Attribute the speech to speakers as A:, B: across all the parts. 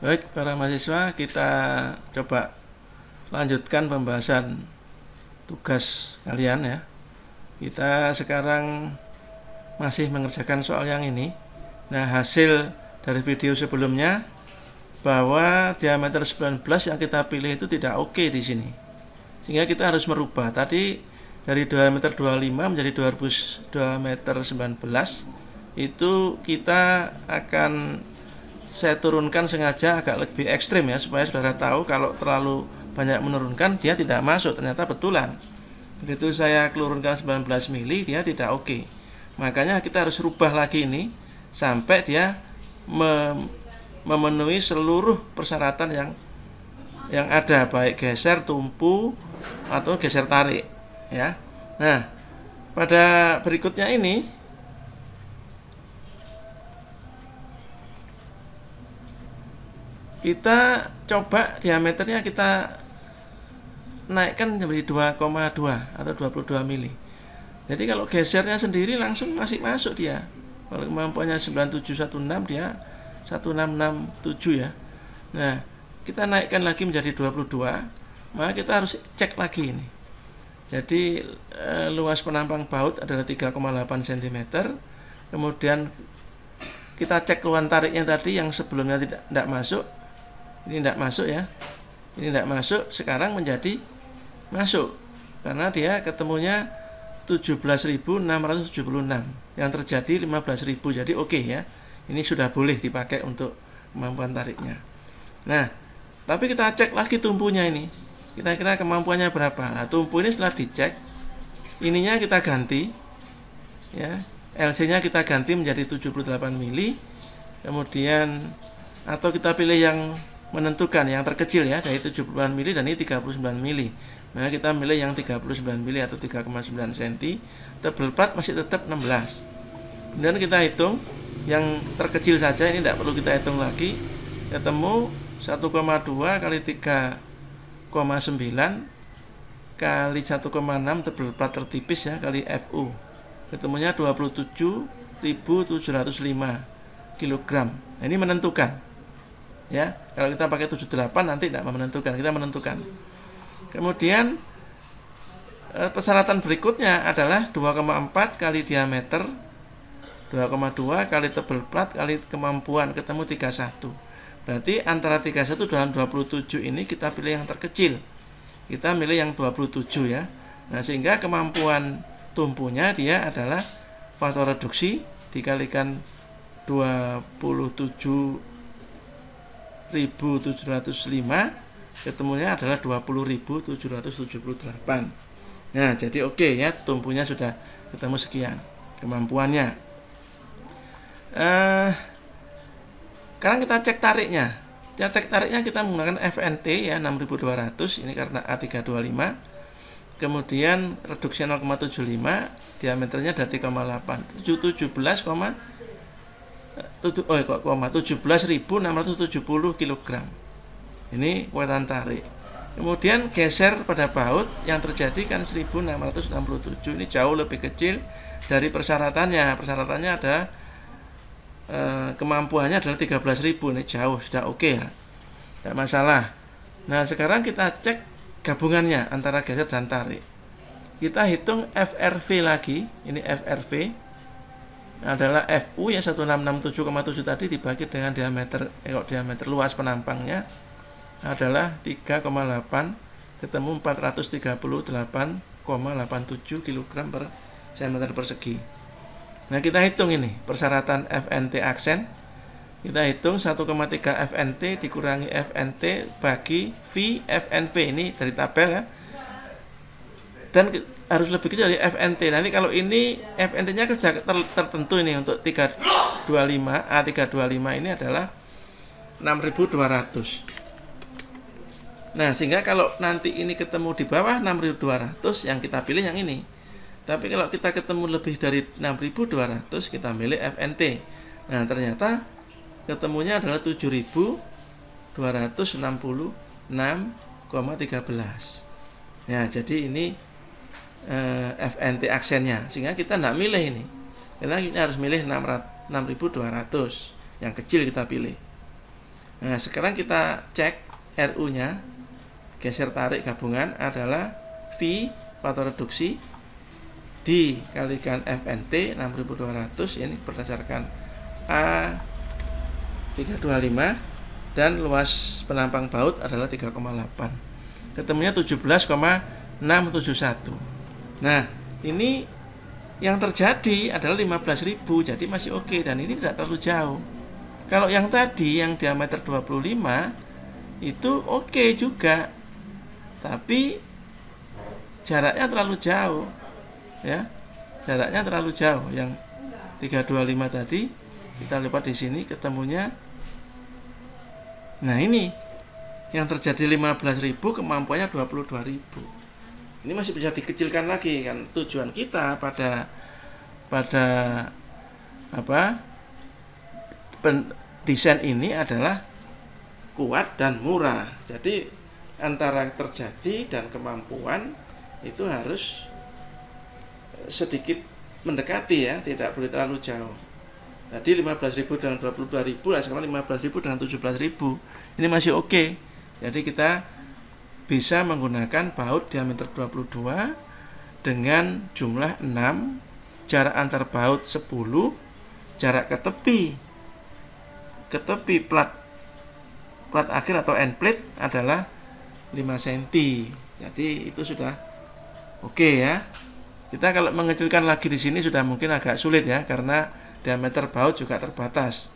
A: Baik, para mahasiswa, kita coba lanjutkan pembahasan tugas kalian ya. Kita sekarang masih mengerjakan soal yang ini. Nah, hasil dari video sebelumnya bahwa diameter 19 yang kita pilih itu tidak oke di sini. Sehingga kita harus merubah. Tadi dari diameter 25 menjadi diameter 19 itu kita akan saya turunkan sengaja agak lebih ekstrim ya, supaya saudara tahu kalau terlalu banyak menurunkan dia tidak masuk, ternyata betulan. Begitu saya turunkan 19 mili dia tidak oke. Makanya kita harus rubah lagi ini sampai dia memenuhi seluruh persyaratan yang ada, baik geser, tumpu atau geser tarik ya. Nah, pada berikutnya ini kita coba diameternya kita naikkan menjadi 2,2 atau 22 mili. Jadi kalau gesernya sendiri langsung masih masuk dia. Kalau kemampuannya 9716 dia 1667 ya. Nah, kita naikkan lagi menjadi 22, maka kita harus cek lagi ini. Jadi luas penampang baut adalah 3,8 cm. Kemudian kita cek luan tariknya tadi yang sebelumnya tidak masuk. Ini tidak masuk ya. Ini tidak masuk, sekarang menjadi masuk. Karena dia ketemunya 17.676. Yang terjadi 15.000. Jadi oke ya. Ini sudah boleh dipakai untuk kemampuan tariknya. Nah, tapi kita cek lagi tumpunya ini. Kira-kira kemampuannya berapa? Nah, tumpu ini setelah dicek, ininya kita ganti ya. LC-nya kita ganti menjadi 78 mili. Kemudian atau kita pilih yang menentukan yang terkecil ya, dari 79 mili dan ini 39 mili. Maka kita milih yang 39 mili atau 3,9 cm. Tebal plat masih tetap 16. Kemudian kita hitung yang terkecil saja, ini tidak perlu kita hitung lagi. Ketemu 1,2 kali 3,9 kali 1,6 tebal plat tertipis ya, kali FU. Ketemunya 27.705 kg. Nah, ini menentukan. Ya, kalau kita pakai 78 nanti tidak menentukan, kita menentukan. Kemudian persyaratan berikutnya adalah 2,4 kali diameter, 2,2 kali tebal plat kali kemampuan, ketemu 31. Berarti antara 31 dan 27 ini kita pilih yang terkecil. Kita milih yang 27 ya. Nah, sehingga kemampuan tumpunya dia adalah faktor reduksi dikalikan 27.705, ketemunya adalah 20.778. Nah, jadi oke ya, tumpunya sudah ketemu sekian kemampuannya. Sekarang kita cek tariknya. Cek tariknya kita menggunakan FNT ya, 6200, ini karena A325. Kemudian reduksi 0,75, diameternya dari 3,8, 17.670 kg. Ini kekuatan tarik. Kemudian geser pada baut yang terjadi kan 1667. Ini jauh lebih kecil dari persyaratannya. Persyaratannya ada kemampuannya adalah 13.000. Ini jauh, sudah oke ya. Tidak masalah. Nah, sekarang kita cek gabungannya antara geser dan tarik. Kita hitung FRV lagi. Ini FRV adalah FU ya, 1667,7 tadi dibagi dengan diameter luas penampangnya adalah 3,8, ketemu 438,87 kg per cm persegi. Nah, kita hitung ini persyaratan FNT aksen. Kita hitung 1,3 FNT dikurangi FNT bagi V FNV, ini dari tabel ya. Dan harus lebih kecil dari FNT. Nanti kalau ini FNT-nya sudah tertentu ini untuk 325, A325 ini adalah 6200. Nah, sehingga kalau nanti ini ketemu di bawah 6200, yang kita pilih yang ini. Tapi kalau kita ketemu lebih dari 6200, kita milih FNT. Nah, ternyata ketemunya adalah 7266,13. Ya, jadi ini FNT aksennya, sehingga kita tidak milih ini, karena kita harus milih 6200 yang kecil kita pilih. Nah, sekarang kita cek RU-nya, geser tarik gabungan adalah V faktor reduksi dikalikan FNT 6200, ini berdasarkan A 325, dan luas penampang baut adalah 3,8. Ketemunya 17,671. Nah, ini yang terjadi adalah 15.000, jadi masih oke, dan ini tidak terlalu jauh. Kalau yang tadi yang diameter 25 itu oke juga, tapi jaraknya terlalu jauh, ya, jaraknya terlalu jauh. Yang 325 tadi kita lipat di sini ketemunya. Nah, ini yang terjadi 15.000, kemampuannya 22.000. Ini masih bisa dikecilkan lagi kan. Tujuan kita pada desain ini adalah kuat dan murah. Jadi antara terjadi dan kemampuan itu harus sedikit mendekati, ya, tidak boleh terlalu jauh. Tadi 15.000 dengan 22.000, sekarang 15.000 dengan 17.000. Ini masih oke. Jadi kita bisa menggunakan baut diameter 22 dengan jumlah 6, jarak antar baut 10, jarak ke tepi plat akhir atau end plate adalah 5 cm. Jadi itu sudah oke, ya. Kita kalau mengecilkan lagi di sini sudah mungkin agak sulit, ya, karena diameter baut juga terbatas.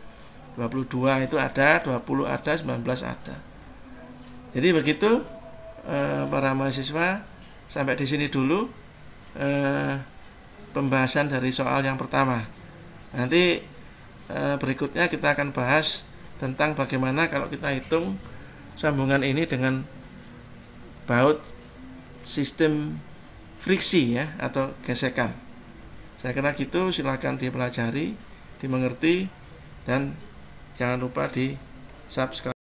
A: 22 itu ada, 20 ada, 19 ada. Jadi begitu para mahasiswa, sampai di sini dulu pembahasan dari soal yang pertama. Nanti berikutnya kita akan bahas tentang bagaimana kalau kita hitung sambungan ini dengan baut sistem friksi, ya, atau gesekan. Saya kira gitu, silakan dipelajari, dimengerti, dan jangan lupa di subscribe.